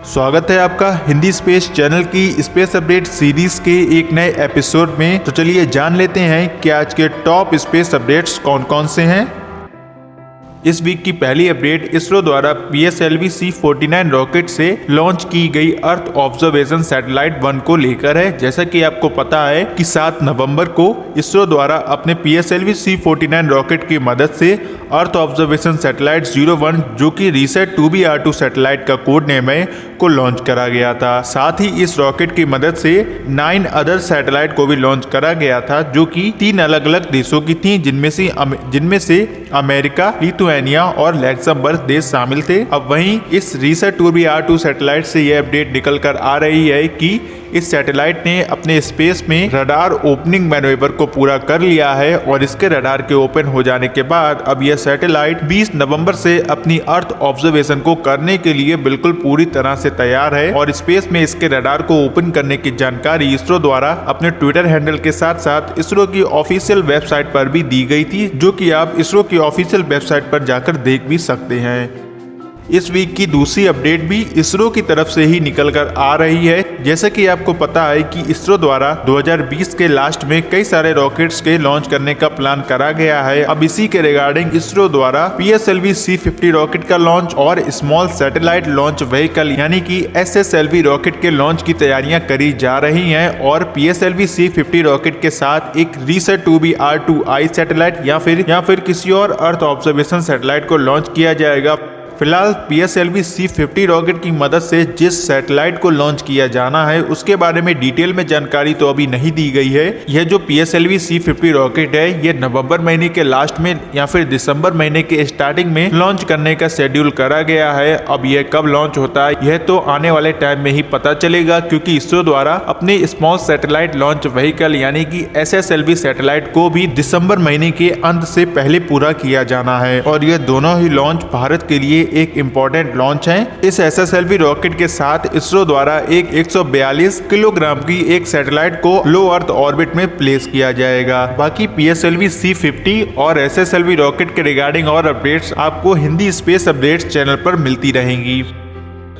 स्वागत है आपका हिंदी स्पेस चैनल की स्पेस अपडेट सीरीज के एक नए एपिसोड में। तो चलिए जान लेते हैं कि आज के टॉप स्पेस अपडेट्स कौन कौन से हैं। इस वीक की पहली अपडेट इसरो द्वारा PSLV C49 रॉकेट से लॉन्च की गई अर्थ ऑब्जर्वेशन सैटेलाइट 1 को लेकर है। जैसा कि आपको पता है कि 7 नवंबर को इसरो द्वारा अपने PSLV C49 रॉकेट की मदद से अर्थ ऑब्जर्वेशन सैटेलाइट 01 जो कि रीसेट 2B/R2 सैटेलाइट का कोड नेम है को लॉन्च करा गया था। साथ ही इस रॉकेट की मदद से 9 अदर सैटेलाइट को भी लॉन्च करा गया था जो कि 3 अलग अलग देशों की थी, जिनमें से अमेरिका, लिथुआनिया और लैक्समबर्ग देश शामिल थे। अब वहीं इस रीसेट 2B/R2 सैटेलाइट से यह अपडेट निकल कर आ रही है कि इस सैटेलाइट ने अपने स्पेस में रडार ओपनिंग मैन्यूवर को पूरा कर लिया है और इसके रडार के ओपन हो जाने के बाद अब यह सैटेलाइट 20 नवंबर से अपनी अर्थ ऑब्जर्वेशन को करने के लिए बिल्कुल पूरी तरह से तैयार है। और स्पेस में इसके रडार को ओपन करने की जानकारी इसरो द्वारा अपने ट्विटर हैंडल के साथ साथ इसरो की ऑफिशियल वेबसाइट पर भी दी गई थी, जो कि आप इसरो की ऑफिशियल वेबसाइट पर जाकर देख भी सकते हैं। इस वीक की दूसरी अपडेट भी इसरो की तरफ से ही निकल कर आ रही है। जैसा कि आपको पता है कि इसरो द्वारा 2020 के लास्ट में कई सारे रॉकेट्स के लॉन्च करने का प्लान करा गया है। अब इसी के रिगार्डिंग इसरो द्वारा PSLV C50 रॉकेट का लॉन्च और स्मॉल सैटेलाइट लॉन्च व्हीकल यानी कि SSLV रॉकेट के लॉन्च की तैयारियां करी जा रही हैं और PSLV C50 रॉकेट के साथ एक रीसेट 2B/R2 सैटेलाइट या फिर किसी और अर्थ ऑब्जर्वेशन सैटेलाइट को लॉन्च किया जाएगा। फिलहाल PSLV C50 रॉकेट की मदद से जिस सैटेलाइट को लॉन्च किया जाना है उसके बारे में डिटेल में जानकारी तो अभी नहीं दी गई है। यह जो PSLV C50 रॉकेट है यह नवंबर महीने के लास्ट में या फिर दिसंबर महीने के स्टार्टिंग में लॉन्च करने का शेड्यूल करा गया है। अब यह कब लॉन्च होता है यह तो आने वाले टाइम में ही पता चलेगा, क्योंकि इसरो द्वारा अपने स्मॉल सैटेलाइट लॉन्च व्हीकल यानी कि SSLV सैटेलाइट को भी दिसंबर महीने के अंत से पहले पूरा किया जाना है और यह दोनों ही लॉन्च भारत के लिए एक इम्पोर्टेंट लॉन्च है। इस SSLV रॉकेट के साथ इसरो द्वारा एक 142 किलोग्राम की एक सैटेलाइट को लो अर्थ ऑर्बिट में प्लेस किया जाएगा। बाकी PSLV C50 और SSLV रॉकेट के रिगार्डिंग और अपडेट्स आपको हिंदी स्पेस अपडेट्स चैनल पर मिलती रहेंगी।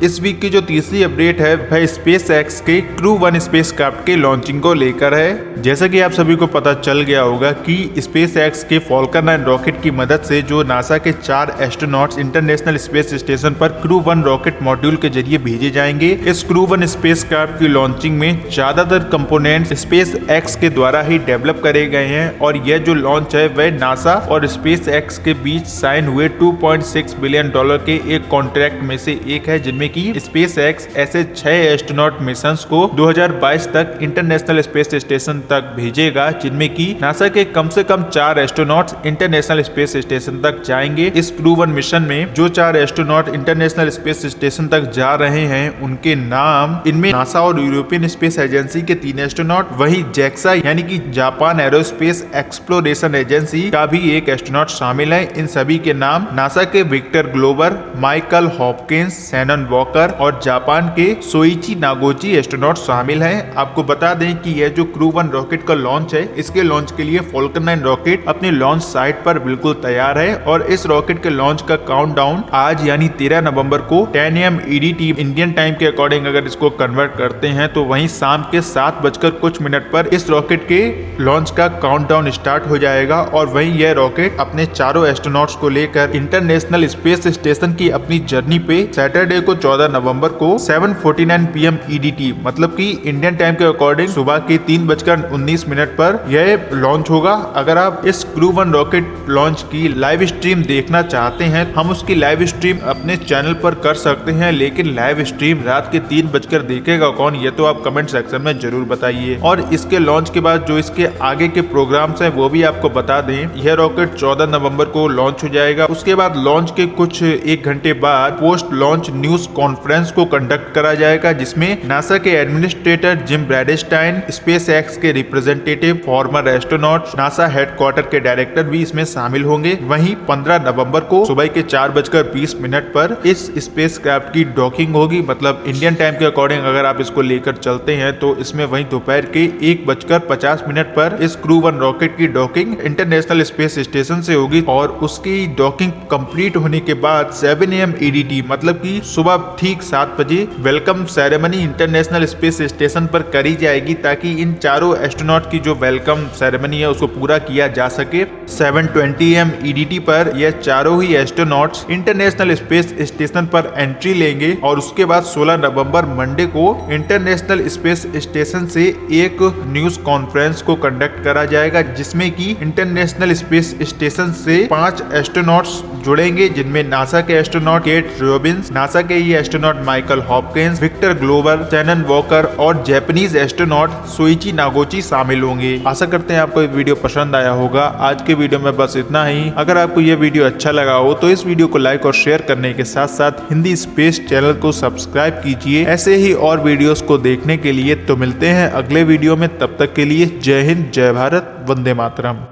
इस वीक की जो तीसरी अपडेट है वह SpaceX के Crew-1 स्पेसक्राफ्ट के लॉन्चिंग को लेकर है। जैसा कि आप सभी को पता चल गया होगा कि SpaceX के Falcon 9 रॉकेट की मदद से जो नासा के 4 एस्ट्रोनॉट्स इंटरनेशनल स्पेस स्टेशन पर Crew-1 रॉकेट मॉड्यूल के जरिए भेजे जाएंगे। इस Crew-1 स्पेसक्राफ्ट की लॉन्चिंग में ज्यादातर कंपोनेंट SpaceX के द्वारा ही डेवलप करे गए हैं और यह जो लॉन्च है वह नासा और SpaceX के बीच साइन हुए $2.6 बिलियन के एक कॉन्ट्रैक्ट में से एक है, जिनमें कि SpaceX ऐसे 6 एस्ट्रोनॉट मिशंस को 2022 तक इंटरनेशनल स्पेस स्टेशन तक भेजेगा, जिनमें कि नासा के कम से कम 4 एस्ट्रोनॉट्स इंटरनेशनल स्पेस स्टेशन तक जाएंगे। इस Crew-1 मिशन में जो 4 एस्ट्रोनॉट इंटरनेशनल स्पेस स्टेशन तक जा रहे हैं उनके नाम, इनमें नासा और यूरोपियन स्पेस एजेंसी के 3 एस्ट्रोनॉट, वही JAXA यानी कि जापान एरोस्पेस एक्सप्लोरेशन एजेंसी का भी एक एस्ट्रोनॉट शामिल है। इन सभी के नाम नासा के Victor Glover, Michael Hopkins, Shannon Walker और जापान के सोइची नागोची एस्ट्रोनॉट शामिल हैं। आपको बता दें कि यह जो Crew-1 रॉकेट का लॉन्च है इसके लॉन्च के लिए Falcon 9 रॉकेट अपने लॉन्च साइट पर बिल्कुल तैयार है और इस रॉकेट के लॉन्च का काउंटडाउन आज यानी 13 नवंबर को 10 AM EDT इंडियन टाइम के अकॉर्डिंग अगर इसको कन्वर्ट करते हैं तो वहीं शाम के 7:00 पर इस रॉकेट के लॉन्च का काउंटडाउन स्टार्ट हो जाएगा और वहीं यह रॉकेट अपने चारों एस्ट्रोनॉट्स को लेकर इंटरनेशनल स्पेस स्टेशन की अपनी जर्नी पे सैटरडे को 14 नवंबर को 7:49 PM EDT मतलब कि इंडियन टाइम के अकॉर्डिंग सुबह के 3:19 पर यह लॉन्च होगा। अगर आप इस Crew-1 रॉकेट लॉन्च की लाइव स्ट्रीम देखना चाहते हैं हम उसकी लाइव स्ट्रीम अपने चैनल पर कर सकते हैं, लेकिन लाइव स्ट्रीम रात के 3 देखेगा कौन, ये तो आप कमेंट सेक्शन में जरूर बताइए। और इसके लॉन्च के बाद जो इसके आगे के प्रोग्राम्स हैं वो भी आपको बता दें। यह रॉकेट 14 नवंबर को लॉन्च हो जाएगा। उसके बाद लॉन्च के कुछ 1 घंटे बाद पोस्ट लॉन्च न्यूज कॉन्फ्रेंस को कंडक्ट करा जाएगा, जिसमें नासा के एडमिनिस्ट्रेटर जिम ब्रैडस्टाइन, SpaceX के representative, farmer astronaut, NASA headquarter के डायरेक्टर भी इसमें शामिल होंगे। वहीं 15 नवंबर को सुबह के 4:20 पर इस स्पेसक्राफ्ट की डॉकिंग होगी। मतलब इंडियन टाइम के अकॉर्डिंग अगर आप इसको लेकर चलते हैं तो इसमें वहीं दोपहर के 1:50 पर इस Crew-1 रॉकेट की डॉकिंग इंटरनेशनल स्पेस स्टेशन से होगी और उसकी डॉकिंग कंप्लीट होने के बाद 7 AM EDT मतलब कि सुबह सुबह ठीक 7 बजे welcome ceremony international space station पर करी जाएगी, ताकि इन चारों एस्ट्रोनॉट की जो वेलकम सेरेमनी है उसको पूरा किया जा सके। 7:20 AM EDT पर यह चारों ही एस्ट्रोनॉट्स इंटरनेशनल स्पेस स्टेशन पर एंट्री लेंगे और उसके बाद 16 नवंबर मंडे को इंटरनेशनल स्पेस स्टेशन से एक न्यूज कॉन्फ्रेंस को कंडक्ट करा जाएगा, जिसमें कि इंटरनेशनल स्पेस स्टेशन से 5 एस्ट्रोनॉट्स जुड़ेंगे, जिनमें नासा के एस्ट्रोनॉट केट रॉबिन्स, नासा के ही astronaut Michael Hopkins, Victor Glover, Shannon Walker और जापानीज एस्ट्रोनॉट सोइची नागोची शामिल होंगे। आशा करते हैं आपको ये वीडियो पसंद आया होगा। आज के वीडियो में बस इतना ही। अगर आपको ये वीडियो अच्छा लगा हो तो इस वीडियो को लाइक और शेयर करने के साथ साथ हिंदी स्पेस चैनल को सब्सक्राइब कीजिए ऐसे ही और वीडियोस को देखने के लिए। तो मिलते हैं अगले वीडियो में, तब तक के लिए जय हिंद, जय भारत, वंदे मातरम।